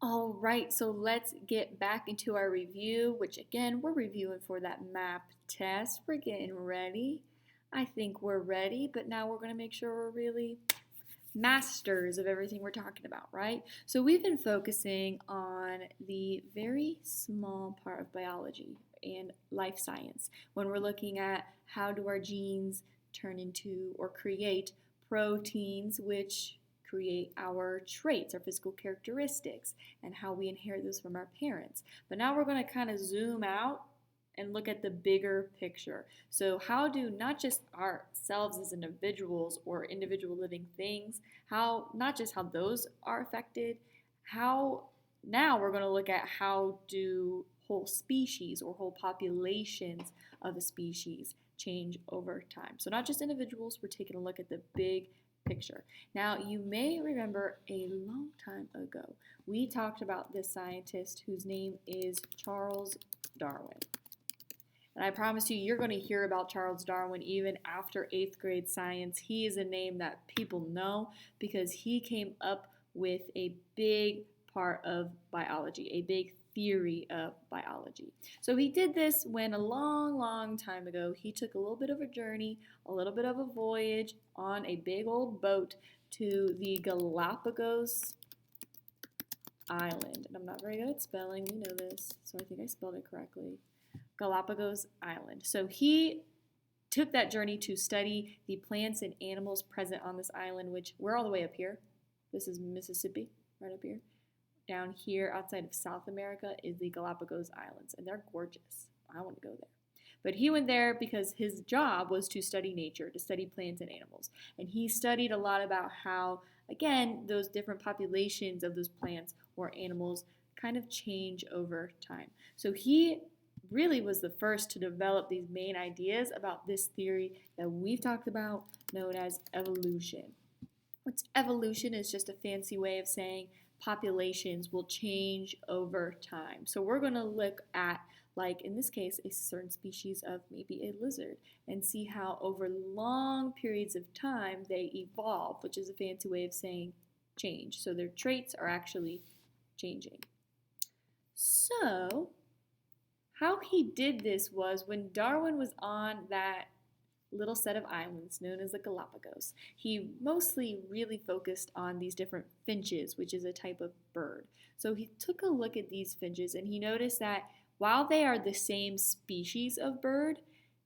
All right, so let's get back into our review, which again, we're reviewing for that MAP test. We're getting ready. I think we're ready, but now we're going to make sure we're really masters of everything we're talking about, right? So we've been focusing on the very small part of biology and life science when we're looking at how do our genes turn into or create proteins, which create our traits, our physical characteristics, and how we inherit those from our parents. But now we're going to kind of zoom out and look at the bigger picture. So, how do not just ourselves as individuals or individual living things, how not just how those are affected, how now we're going to look at how do whole species or whole populations of a species change over time. So, not just individuals, we're taking a look at the big picture. Now, you may remember a long time ago, we talked about this scientist whose name is Charles Darwin. And I promise you, you're going to hear about Charles Darwin even after 8th grade science. He is a name that people know because he came up with a big part of biology, a big theory of biology. So he did this when a long, long time ago, he took a little bit of a journey, a little bit of a voyage on a big old boat to the Galapagos Island. And I'm not very good at spelling, we know this, so I think I spelled it correctly. Galapagos Island. So he took that journey to study the plants and animals present on this island, which we're all the way up here. This is Mississippi, right up here. Down here outside of South America is the Galapagos Islands, and they're gorgeous. I want to go there. But he went there because his job was to study nature, to study plants and animals. And he studied a lot about how, again, those different populations of those plants or animals kind of change over time. So he really was the first to develop these main ideas about this theory that we've talked about known as evolution. Which evolution is just a fancy way of saying populations will change over time. So we're going to look at, like in this case, a certain species of maybe a lizard and see how over long periods of time they evolve, which is a fancy way of saying change. So their traits are actually changing. So how he did this was when Darwin was on that little set of islands known as the Galapagos, he mostly really focused on these different finches, which is a type of bird. So he took a look at these finches and he noticed that while they are the same species of bird,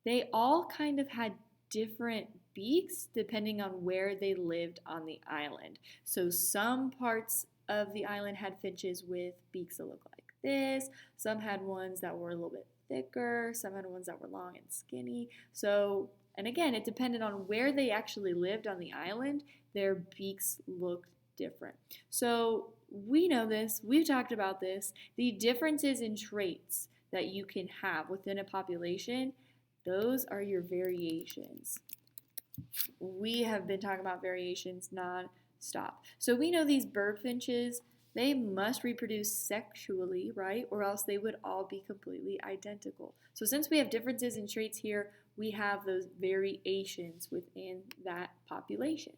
they all kind of had different beaks depending on where they lived on the island. So some parts of the island had finches with beaks that look like this. Some had ones that were a little bit thicker. Some had ones that were long and skinny. So, and again, it depended on where they actually lived on the island, their beaks looked different. So we know this, we've talked about this, the differences in traits that you can have within a population, those are your variations. We have been talking about variations non-stop. So we know these bird finches, they must reproduce sexually, right? Or else they would all be completely identical. So since we have differences in traits here, we have those variations within that population.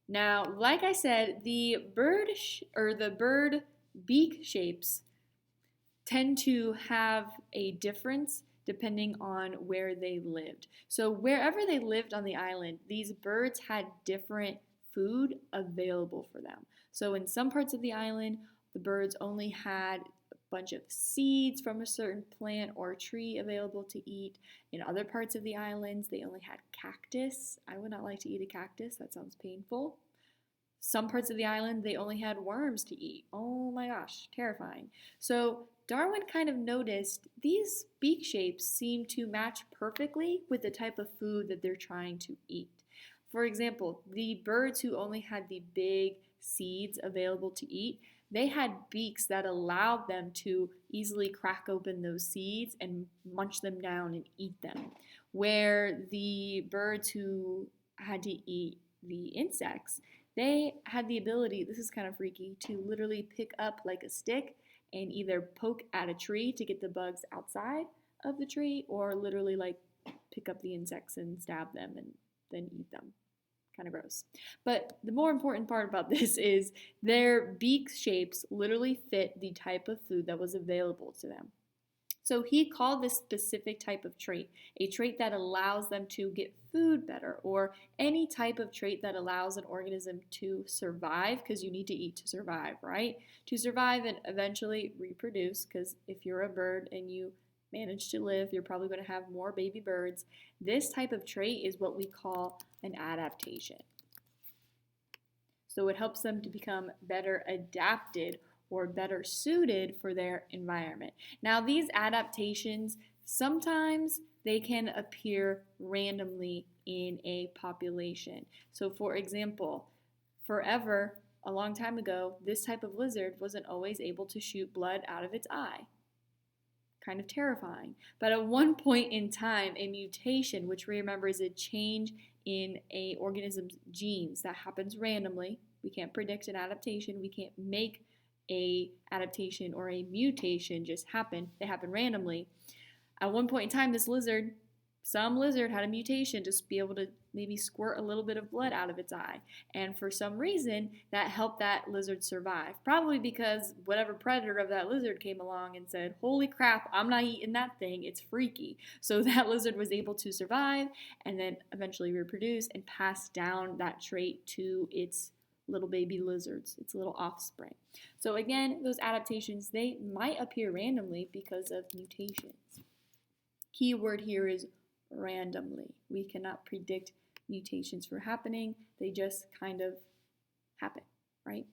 Now, like I said, the bird beak shapes tend to have a difference depending on where they lived. So wherever they lived on the island, these birds had different food available for them. So in some parts of the island, the birds only had a bunch of seeds from a certain plant or tree available to eat. In other parts of the islands, they only had cactus. I would not like to eat a cactus. That sounds painful. Some parts of the island, they only had worms to eat. Oh my gosh, terrifying. So Darwin kind of noticed these beak shapes seem to match perfectly with the type of food that they're trying to eat. For example, the birds who only had the big seeds available to eat, they had beaks that allowed them to easily crack open those seeds and munch them down and eat them. Where the birds who had to eat the insects, they had the ability, this is kind of freaky, to literally pick up like a stick and either poke at a tree to get the bugs outside of the tree or literally like pick up the insects and stab them and then eat them. Kind of gross. But the more important part about this is their beak shapes literally fit the type of food that was available to them. So he called this specific type of trait a trait that allows them to get food better, or any type of trait that allows an organism to survive, because you need to eat to survive, right? To survive and eventually reproduce, because if you're a bird and you manage to live, you're probably going to have more baby birds. This type of trait is what we call an adaptation. So it helps them to become better adapted or better suited for their environment. Now, these adaptations, sometimes they can appear randomly in a population. So for example, forever, a long time ago, this type of lizard wasn't always able to shoot blood out of its eye. Kind of terrifying. But at one point in time, a mutation, which we remember is a change in a organism's genes that happens randomly. We can't predict an adaptation. We can't make a adaptation or a mutation just happen. They happen randomly. At one point in time, this lizard, some lizard had a mutation to be able to maybe squirt a little bit of blood out of its eye. And for some reason, that helped that lizard survive. Probably because whatever predator of that lizard came along and said, holy crap, I'm not eating that thing, it's freaky. So that lizard was able to survive and then eventually reproduce and pass down that trait to its little baby lizards, its little offspring. So again, those adaptations, they might appear randomly because of mutations. Key word here is randomly. We cannot predict mutations for happening. They just kind of happen, right?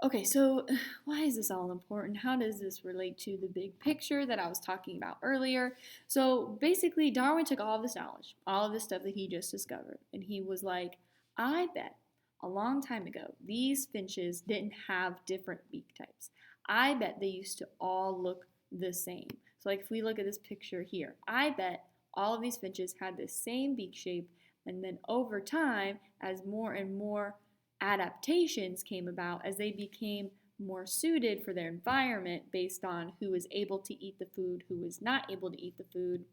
Okay, so why is this all important? How does this relate to the big picture that I was talking about earlier? So basically, Darwin took all of this knowledge, all of this stuff that he just discovered, and he was like, I bet a long time ago, these finches didn't have different beak types. I bet they used to all look the same. So like if we look at this picture here, I bet all of these finches had the same beak shape, and then over time, as more and more adaptations came about, as they became more suited for their environment based on who was able to eat the food, who was not able to eat the food,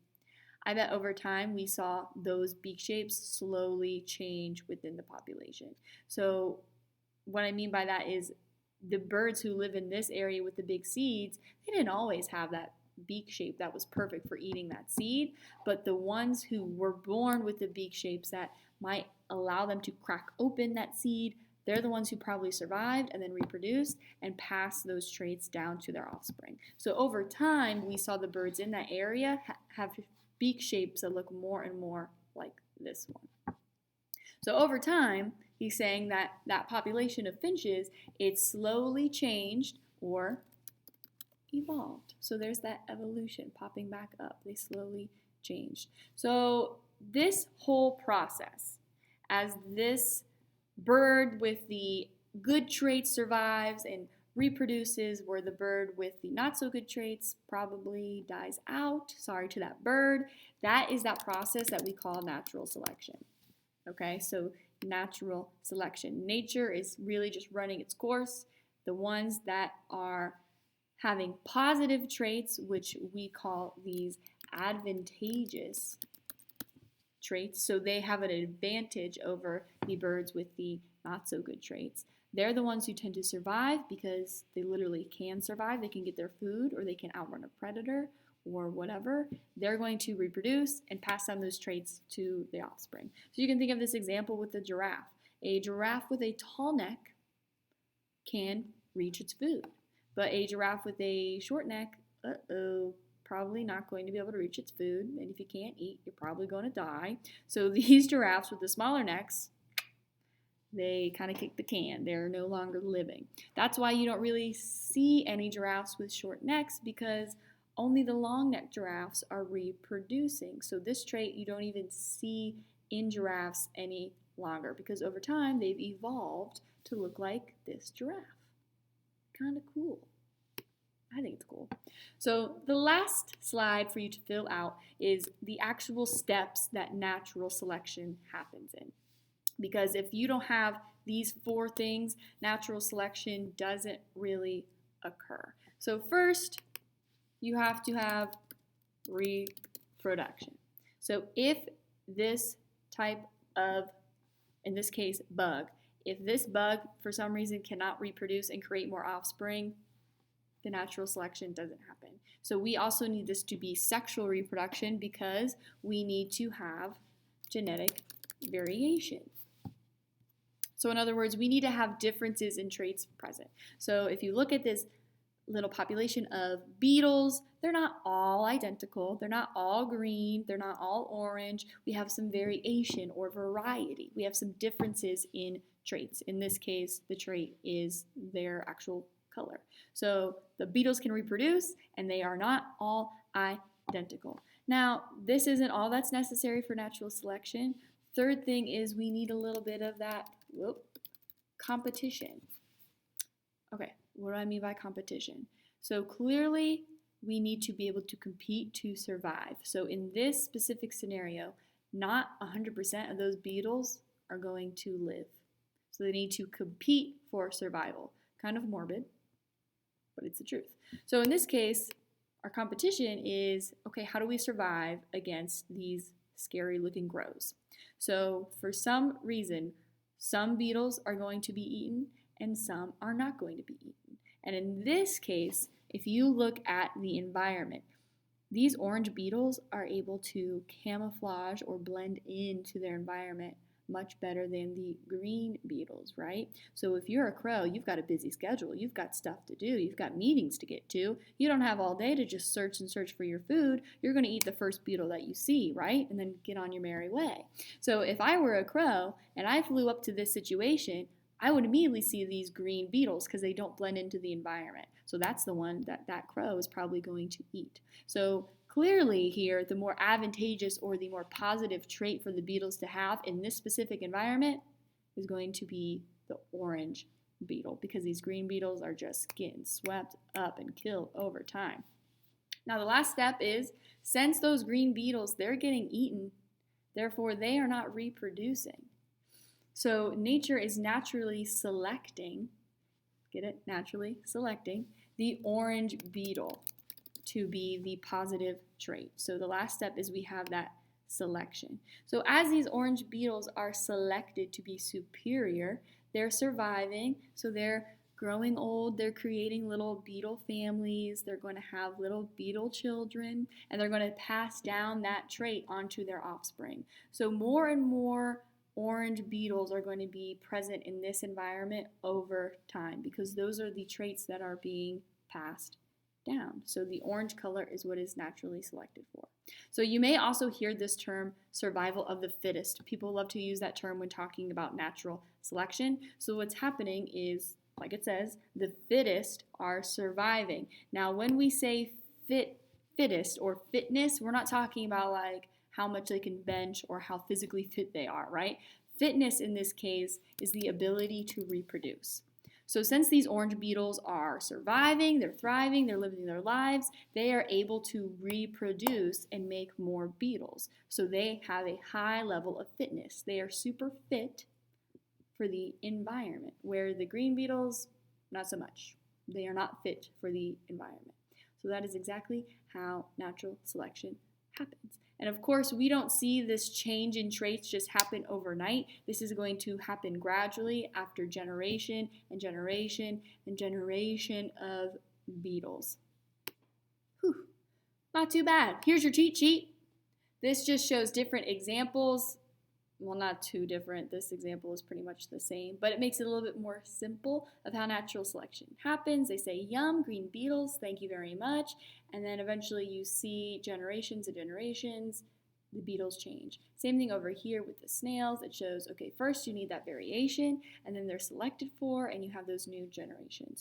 I bet over time we saw those beak shapes slowly change within the population. So what I mean by that is the birds who live in this area with the big seeds, they didn't always have that beak shape that was perfect for eating that seed, but the ones who were born with the beak shapes that might allow them to crack open that seed, they're the ones who probably survived and then reproduced and passed those traits down to their offspring. So over time, we saw the birds in that area have beak shapes that look more and more like this one. So over time, he's saying that that population of finches, it slowly changed or evolved. So there's that evolution popping back up. They slowly changed. So this whole process, as this bird with the good traits survives and reproduces, where the bird with the not so good traits probably dies out. Sorry to that bird. That is that process that we call natural selection. Okay, so natural selection. Nature is really just running its course. The ones that are having positive traits, which we call these advantageous traits, so they have an advantage over the birds with the not so good traits. They're the ones who tend to survive because they literally can survive. They can get their food, or they can outrun a predator or whatever. They're going to reproduce and pass down those traits to the offspring. So you can think of this example with the giraffe. A giraffe with a tall neck can reach its food, but a giraffe with a short neck, probably not going to be able to reach its food, and if you can't eat, you're probably going to die. So these giraffes with the smaller necks, they kind of kick the can. They're no longer living. That's why you don't really see any giraffes with short necks, because only the long neck giraffes are reproducing. So this trait you don't even see in giraffes any longer, because over time they've evolved to look like this giraffe. Kind of cool. I think it's cool. So the last slide for you to fill out is the actual steps that natural selection happens in. Because if you don't have these 4 things, natural selection doesn't really occur. So first, you have to have reproduction. So if this type of in this case, bug. If this bug, for some reason, cannot reproduce and create more offspring, the natural selection doesn't happen. So we also need this to be sexual reproduction because we need to have genetic variation. So in other words, we need to have differences in traits present. So if you look at this little population of beetles, they're not all identical. They're not all green. They're not all orange. We have some variation or variety. We have some differences in traits. In this case, the trait is their actual color. So the beetles can reproduce and they are not all identical. Now, this isn't all that's necessary for natural selection. Third thing is we need a little bit of that competition. Okay, what do I mean by competition? So clearly we need to be able to compete to survive. So in this specific scenario, not 100% of those beetles are going to live. So they need to compete for survival. Kind of morbid, but it's the truth. So in this case, our competition is, okay, how do we survive against these scary looking crows? So for some reason, some beetles are going to be eaten and some are not going to be eaten. And in this case, if you look at the environment, these orange beetles are able to camouflage or blend into their environment much better than the green beetles, right? So if you're a crow, you've got a busy schedule. You've got stuff to do. You've got meetings to get to. You don't have all day to just search and search for your food. You're going to eat the first beetle that you see, right? And then get on your merry way. So if I were a crow and I flew up to this situation, I would immediately see these green beetles because they don't blend into the environment. So that's the one that crow is probably going to eat. So clearly here, the more advantageous or the more positive trait for the beetles to have in this specific environment is going to be the orange beetle because these green beetles are just getting swept up and killed over time. Now the last step is, since those green beetles, they're getting eaten, therefore they are not reproducing. So nature is naturally selecting, get it? Naturally selecting the orange beetle to be the positive trait. So the last step is we have that selection. So as these orange beetles are selected to be superior, they're surviving, so they're growing old, they're creating little beetle families, they're going to have little beetle children, and they're going to pass down that trait onto their offspring. So more and more orange beetles are going to be present in this environment over time because those are the traits that are being passed down. So the orange color is what is naturally selected for. So you may also hear this term survival of the fittest. People love to use that term when talking about natural selection. So what's happening is, like it says, the fittest are surviving. Now when we say fittest or fitness, we're not talking about like how much they can bench or how physically fit they are, right? Fitness in this case is the ability to reproduce. So since these orange beetles are surviving, they're thriving, they're living their lives, they are able to reproduce and make more beetles. So they have a high level of fitness. They are super fit for the environment, where the green beetles, not so much. They are not fit for the environment. So that is exactly how natural selection happens. And of course, we don't see this change in traits just happen overnight. This is going to happen gradually after generation and generation and generation of beetles. Whew, not too bad. Here's your cheat sheet. This just shows different examples. Well, not too different. This example is pretty much the same, but it makes it a little bit more simple of how natural selection happens. They say, yum, green beetles, thank you very much. And then eventually you see generations and generations, the beetles change. Same thing over here with the snails. It shows, okay, first you need that variation, and then they're selected for, and you have those new generations.